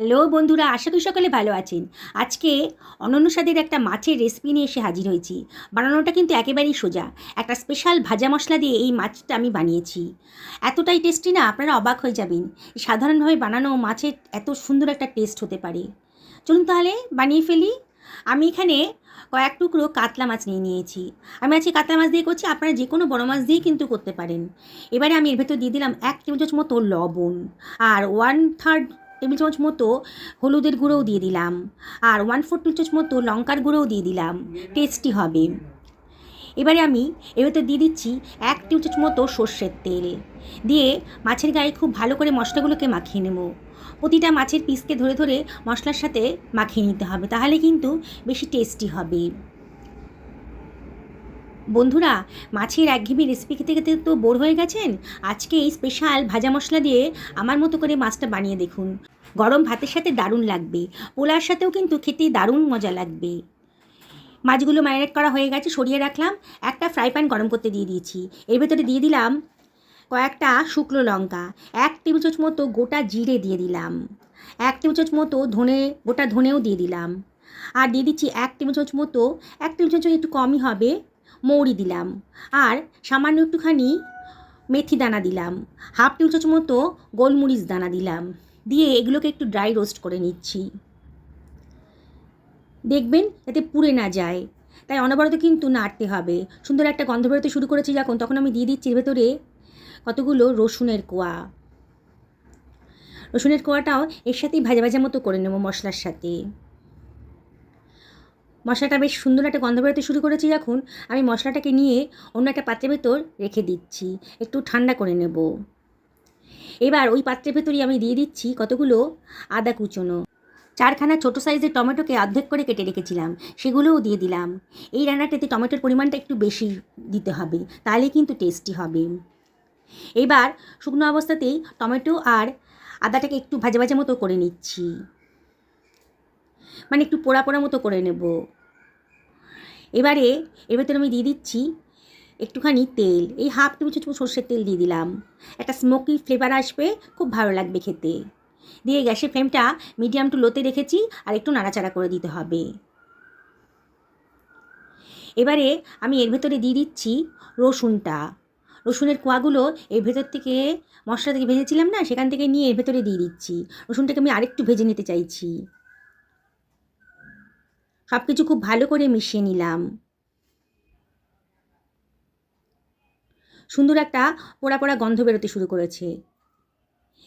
Hello বন্ধুরা, আশা করি সকলে ভালো আছেন। আজকে অনন্য স্বাদের একটা মাছের রেসিপি নিয়ে এসে হাজির হয়েছি। বানানোটা কিন্তু একেবারেই সোজা। একটা স্পেশাল ভাজা মশলা দিয়ে এই মাছটা আমি বানিয়েছি। এতটাই টেস্টি না, আপনারা অবাক হয়ে যাবেন। সাধারণভাবে বানানো মাছের এত সুন্দর একটা টেস্ট হতে পারে। চলুন তাহলে বানিয়ে ফেলি। আমি এখানে কয়েক টুকরো কাতলা মাছ নিয়ে নিয়েছি। আমি আজকে কাতলা মাছ দিয়ে করছি, আপনারা যে কোনো বড় মাছ দিয়ে কিন্তু করতে পারেন। এবারে আমি এর ভেতর দিয়ে দিলাম 1 টেবিল চামচ মতো লবণ, আর 1/3 টেবিল চামচ মতো হলুদের গুঁড়োও দিয়ে দিলাম, আর 1/4 টেবিল চামচ মতো লঙ্কার গুঁড়োও দিয়ে দিলাম, টেস্টি হবে। এবারে আমি এর ভেতর দিয়ে দিচ্ছি 1 টেবিল চামচ মতো সর্ষের তেল, দিয়ে মাছের গায়ে খুব ভালো করে মশলাগুলোকে মাখিয়ে নেব। প্রতিটা মাছের পিসকে ধরে ধরে মশলার সাথে মাখিয়ে নিতে হবে, তাহলে কিন্তু বেশি টেস্টি হবে। বন্ধুরা, মাছের একঘেয়েমি রেসিপি খেতে খেতে তো বোর হয়ে গেছেন। আজকে এই স্পেশাল ভাজা মশলা দিয়ে আমার মতো করে মাছটা বানিয়ে দেখুন। গরম ভাতের সাথে দারুণ লাগবে, পোলার সাথেও কিন্তু খেতে দারুণ মজা লাগবে। মাছগুলো ম্যারিনেট করা হয়ে গেছে, সরিয়ে রাখলাম। একটা ফ্রাই প্যান গরম করতে দিয়ে দিয়েছি। এর ভেতরে দিয়ে দিলাম কয়েকটা শুকনো লঙ্কা, 1 টেবিল চামচ মতো গোটা জিরে দিয়ে দিলাম, 1 টেবিল চামচ মতো গোটা ধনেও দিয়ে দিলাম, আর দিয়ে দিচ্ছি 1 টেবিল চামচ মতো, 1 টেবিল চামচ একটু কমই হবে, মৌরি দিলাম, আর সামান্য একটুখানি মেথি দানা দিলাম, 1/2 টেবিল চামচ মতো গোলমরিচ দানা দিলাম। দিয়ে এগুলোকে একটু ড্রাই রোস্ট করে নিচ্ছি। দেখবেন যাতে পুড়ে না যায়, তাই অনবরত কিন্তু নাড়তে হবে। সুন্দর একটা গন্ধ বেরোতে শুরু করেছি যখন, তখন আমি দিয়ে দিচ্ছি এর ভেতরে কতগুলো রসুনের কোয়া। রসুনের কোয়াটাও এর সাথেই ভাজা ভাজা মতো করে নেব মশলার সাথে। মশলাটা বেশ সুন্দর একটা গন্ধ বেরোতে শুরু করেছি যখন, আমি মশলাটাকে নিয়ে অন্য একটা পাত্রের ভেতর রেখে দিচ্ছি, একটু ঠান্ডা করে নেব। এবার ওই পাত্রের ভেতরই আমি দিয়ে দিচ্ছি কতগুলো আদা কুচোনো। 4খানা ছোটো সাইজের টমেটোকে অর্ধেক করে কেটে রেখেছিলাম, সেগুলোও দিয়ে দিলাম। এই রান্নাটাতে টমেটোর পরিমাণটা একটু বেশি দিতে হবে, তাহলে কিন্তু টেস্টি হবে। এবার শুকনো অবস্থাতেই টমেটো আর আদাটাকে একটু ভাজা ভাজা মতো করে নিচ্ছি, মানে একটু পোড়া পোড়া মতো করে নেব। এবারে এর ভেতরে আমি দিয়ে দিচ্ছি একটুখানি তেল, এই 1/2 টেবিল চামচ সর্ষের তেল দিয়ে দিলাম। একটা স্মোকি ফ্লেভার আসবে, খুব ভালো লাগবে খেতে। দিয়ে গ্যাসের ফ্লেমটা মিডিয়াম টু লোতে রেখেছি, আর একটু নাড়াচাড়া করে দিতে হবে। এবারে আমি এর ভেতরে দিয়ে দিচ্ছি রসুনটা। রসুনের কোয়াগুলো এর ভেতর থেকে, মশলা থেকে ভেজেছিলাম না, সেখান থেকে নিয়ে এর ভেতরে দিয়ে দিচ্ছি। রসুনটাকে আমি আরেকটু ভেজে নিতে চাইছি। সব কিছু খুব ভালো করে মিশিয়ে নিলাম। সুন্দর একটা পোড়া পোড়া গন্ধ বেরোতে শুরু করেছে,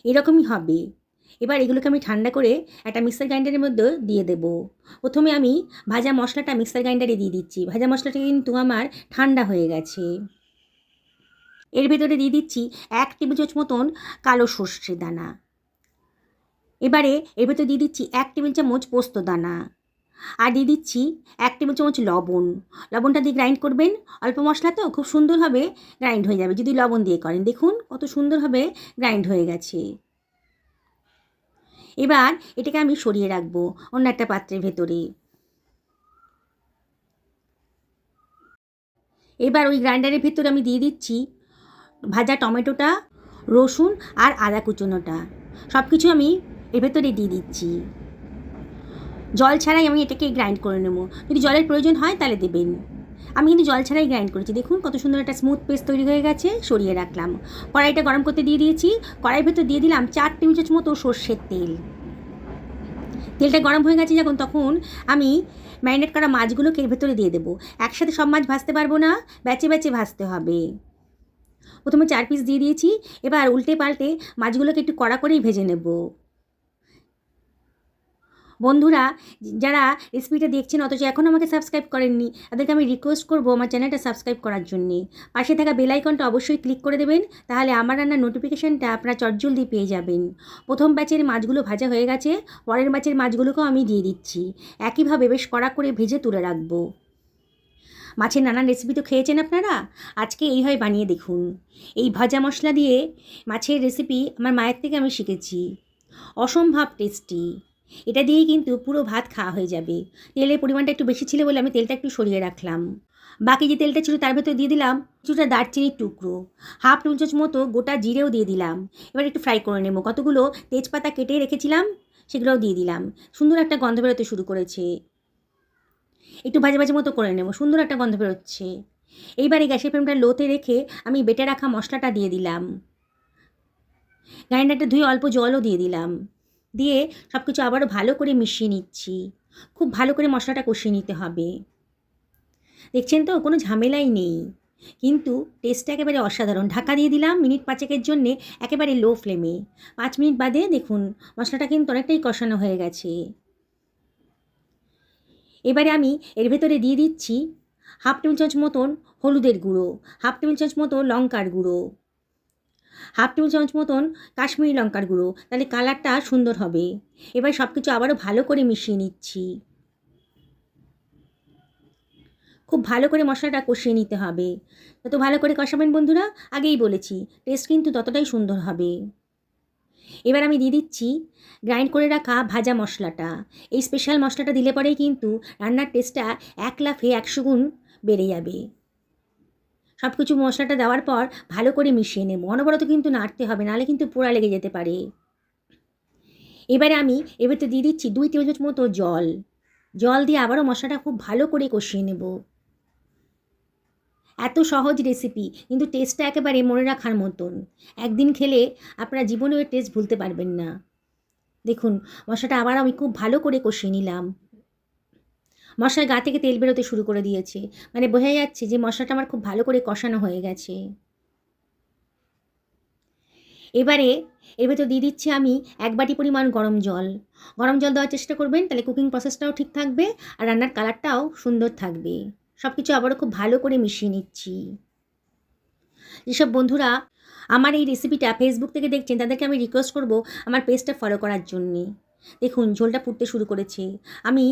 এরকমই হবে। এবার এগুলোকে আমি ঠান্ডা করে একটা মিক্সার গ্রাইন্ডারের মধ্যে দিয়ে দেব। প্রথমে আমি ভাজা মশলাটা মিক্সার গ্রাইন্ডারে দিয়ে দিচ্ছি। ভাজা মশলাটা কিন্তু আমার ঠান্ডা হয়ে গেছে। এর ভেতরে দিয়ে দিচ্ছি 1 টেবিল চামচ মতন কালো সর্ষে দানা। এবারে এর ভেতরে দিয়ে দিচ্ছি 1 টেবিল চামচ পোস্ত দানা, আর দিয়ে দিচ্ছি 1 টেবিল চামচ লবণ। লবণটা দিয়ে গ্রাইন্ড করবেন, অল্প মশলা তো খুব সুন্দরভাবে গ্রাইন্ড হয়ে যাবে যদি লবণ দিয়ে করেন। দেখুন কত সুন্দরভাবে গ্রাইন্ড হয়ে গেছে। এবার এটাকে আমি সরিয়ে রাখবো অন্য একটা পাত্রের ভেতরে। এবার ওই গ্রাইন্ডারের ভেতরে আমি দিয়ে দিচ্ছি ভাজা টমেটোটা, রসুন আর আদা কুচোনোটা, সব কিছু আমি এর ভেতরে দিয়ে দিচ্ছি। জল ছাড়াই আমি এটাকে গ্রাইন্ড করে নেব, যদি জলের প্রয়োজন হয় তাহলে দেবেন। আমি কিন্তু জল ছাড়াই গ্রাইন্ড করেছি। দেখুন কত সুন্দর একটা স্মুথ পেস্ট তৈরি হয়ে গেছে। সরিয়ে রাখলাম। কড়াইটা গরম করতে দিয়ে দিয়েছি। কড়াইয়ের ভেতর দিয়ে দিলাম 4 টেবিল চামচ মতো সর্ষের তেল। তেলটা গরম হয়ে গেছে যখন, তখন আমি ম্যারিনেট করা মাছগুলোকে এর ভেতরে দিয়ে দেবো। একসাথে সব মাছ ভাজতে পারবো না, ব্যাচে ব্যাচে ভাজতে হবে। প্রথমে 4 পিস দিয়ে দিয়েছি। এবার উল্টে পাল্টে মাছগুলোকে একটু কড়া করেই ভেজে নেব। বন্ধুরা, যারা রেসিপিটা দেখছেন অথচ এখনও আমাকে সাবস্ক্রাইব করেননি, তাদেরকে আমি রিকোয়েস্ট করবো আমার চ্যানেলটা সাবস্ক্রাইব করার জন্যে। পাশে থাকা বেল আইকনটা অবশ্যই ক্লিক করে দেবেন, তাহলে আমার রান্নার নোটিফিকেশানটা আপনারা চটজলদি পেয়ে যাবেন। প্রথম ব্যাচের মাছগুলো ভাজা হয়ে গেছে, পরের ব্যাচের মাছগুলোকেও আমি দিয়ে দিচ্ছি। একইভাবে বেশ কড়া করে ভেজে তুলে রাখবো। মাছের নানান রেসিপি তো খেয়েছেন আপনারা, আজকে এইভাবে বানিয়ে দেখুন। এই ভাজা মশলা দিয়ে মাছের রেসিপি আমার মায়ের থেকে আমি শিখেছি, অসম্ভব টেস্টি। এটা দিয়েই কিন্তু পুরো ভাত খাওয়া হয়ে যাবে। তেলের পরিমাণটা একটু বেশি ছিল বলে আমি তেলটা একটু সরিয়ে রাখলাম। বাকি যে তেলটা ছিল তার ভেতর দিয়ে দিলাম কিছুটা দারচিনির টুকরো, 1/2 টেবিল চামচ মতো গোটা জিরেও দিয়ে দিলাম। এবার একটু ফ্রাই করে নেব। কতগুলো তেজপাতা কেটে রেখেছিলাম, সেগুলোও দিয়ে দিলাম। সুন্দর একটা গন্ধ বেরোতে শুরু করেছে। একটু ভাজা ভাজা মতো করে নেব, সুন্দর একটা গন্ধ বেরোচ্ছে। এইবারে গ্যাসের ফ্লেমটা লোতে রেখে আমি বেটে রাখা মশলাটা দিয়ে দিলাম। গ্রাইন্ডারটা ধুয়ে অল্প জলও দিয়ে দিলাম। দিয়ে সব কিছু আবারও ভালো করে মিশিয়ে নিচ্ছি। খুব ভালো করে মশলাটা কষিয়ে নিতে হবে। দেখছেন তো, কোনো ঝামেলাই নেই, কিন্তু টেস্টটা একেবারে অসাধারণ। ঢাকা দিয়ে দিলাম মিনিট 5 জন্যে, একেবারে লো ফ্লেমে। 5 মিনিট বাদে দেখুন মশলাটা কিন্তু অনেকটাই কষানো হয়ে গেছে। এবারে আমি এর ভেতরে দিয়ে দিচ্ছি হাফ টেবিল চামচ মতন হলুদের গুঁড়ো, হাফ টেবিল চামচ মতো লঙ্কার গুঁড়ো, হাফ টেবিল চামচ মতন কাশ্মীরি লঙ্কার গুঁড়ো, তাহলে কালারটা সুন্দর হবে। এবার সব কিছু আবারও ভালো করে মিশিয়ে নিচ্ছি। খুব ভালো করে মশলাটা কষিয়ে নিতে হবে। যত ভালো করে কষাবেন বন্ধুরা, আগেই বলেছি, টেস্ট কিন্তু ততটাই সুন্দর হবে। এবার আমি দিয়ে দিচ্ছি গ্রাইন্ড করে রাখা ভাজা মশলাটা। এই স্পেশাল মশলাটা দিলে পরেই কিন্তু রান্নার টেস্টটা 1 লাফে 100 গুণ বেড়ে যাবে। সব কিছু মশলাটা দেওয়ার পর ভালো করে মিশিয়ে নেব। অনবরত কিন্তু নাড়তে হবে, নাহলে কিন্তু পোড়া লেগে যেতে পারে। এবারে আমি এর ভেতরে দিয়ে দিচ্ছি 2 টেবিল চামচ মতো জল। জল দিয়ে আবারও মশলাটা খুব ভালো করে কষিয়ে নেব। এত সহজ রেসিপি, কিন্তু টেস্টটা একেবারে মনে রাখার মতন। একদিন খেলে আপনারা জীবনেও এর টেস্ট ভুলতে পারবেন না। দেখুন মশলাটা আবার আমি খুব ভালো করে কষিয়ে নিলাম। মশলার গা থেকে তেল বেরোতে শুরু করে দিয়েছে, মানে বোঝা যাচ্ছে যে মশলাটা আমার খুব ভালো করে কষানো হয়ে গেছে। এবারে এর ভেতর দিয়ে দিচ্ছি আমি 1 বাটি পরিমাণ গরম জল। গরম জল দেওয়ার চেষ্টা করবেন, তাহলে কুকিং প্রসেসটাও ঠিক থাকবে আর রান্নার কালারটাও সুন্দর থাকবে। সব কিছু আবারও খুব ভালো করে মিশিয়ে নিচ্ছি। যেসব বন্ধুরা আমার এই রেসিপিটা ফেসবুক থেকে দেখছেন, তাদেরকে আমি রিকোয়েস্ট করব আমার পেজটা ফলো করার জন্যে। দেখুন ঝোলটা ফুটতে শুরু করেছে। আমি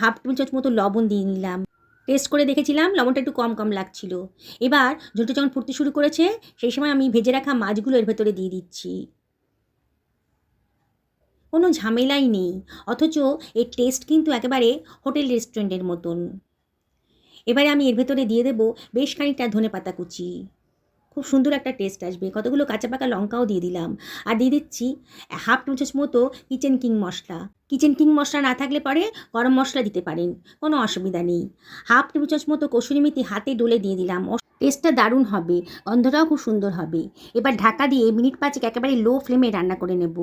হাফ টেবিল চামচ মতো লবণ দিয়ে নিলাম। টেস্ট করে দেখেছিলাম লবণটা একটু কম কম লাগছিল। এবার ঝোলটা যখন ফুটতে শুরু করেছে, সেই সময় আমি ভেজে রাখা মাছগুলো এর ভেতরে দিয়ে দিচ্ছি। কোনো ঝামেলাই নেই, অথচ এর টেস্ট কিন্তু একেবারে হোটেল রেস্টুরেন্টের মতন। এবারে আমি এর ভেতরে দিয়ে দেবো বেশ খানিকটা ধনেপাতা কুচি। খুব সুন্দর একটা টেস্ট আসবে। কতগুলো কাঁচা পাকা লঙ্কাও দিয়ে দিলাম। আর দিয়ে দিচ্ছি হাফ টেবিল চামচ মতো কিচেন কিং মশলা। কিচেন কিং মশলা না থাকলে পরে গরম মশলা দিতে পারেন, কোনো অসুবিধা নেই। হাফ টেবিল চামচ মতো কসুরি মেথি হাতে ডলে দিয়ে দিলাম। টেস্টটা দারুণ হবে, গন্ধটাও খুব সুন্দর হবে। এবার ঢাকা দিয়ে মিনিট 5 একেবারে লো ফ্লেমে রান্না করে নেব।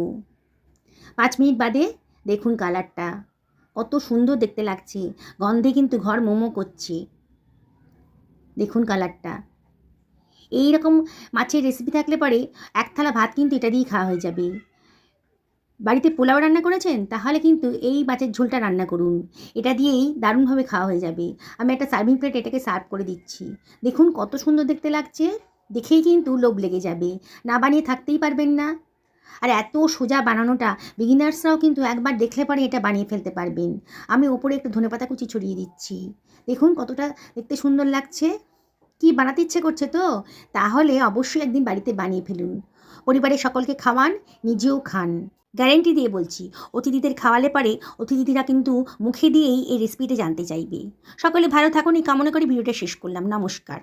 5 মিনিট বাদে দেখুন কালারটা কত সুন্দর দেখতে লাগছে। গন্ধে কিন্তু ঘর মোমো করছে। দেখুন কালারটা। এই রকম মাছের রেসিপি থাকলে পরে 1 থালা ভাত কিন্তু এটা দিয়েই খাওয়া হয়ে যাবে। বাড়িতে পোলাও রান্না করেছেন, তাহলে কিন্তু এই মাছের ঝোলটা রান্না করুন, এটা দিয়েই দারুণভাবে খাওয়া হয়ে যাবে। আমি একটা সার্ভিং প্লেট এটাকে সার্ভ করে দিচ্ছি। দেখুন কত সুন্দর দেখতে লাগছে, দেখেই কিন্তু লোভ লেগে যাবে, না বানিয়ে থাকতেই পারবেন না। আর এত সোজা বানানোটা, বিগিনার্সরাও কিন্তু একবার দেখলে পরে এটা বানিয়ে ফেলতে পারবেন। আমি ওপরে একটু ধনেপাতা কুচি ছড়িয়ে দিচ্ছি। দেখুন কতটা দেখতে সুন্দর লাগছে। কি বানাতে ইচ্ছে করছে তো? তাহলে অবশ্যই একদিন বাড়িতে বানিয়ে ফেলুন। পরিবারের সকলকে খাওয়ান, নিজেও খান। গ্যারেন্টি দিয়ে বলছি, অতিথিদের খাওয়ালে পরে অতিথিরা কিন্তু মুখে দিয়েই এই রেসিপিটা জানতে চাইবে। সকলে ভালো থাকুন এই কামনা করে ভিডিওটা শেষ করলাম। নমস্কার।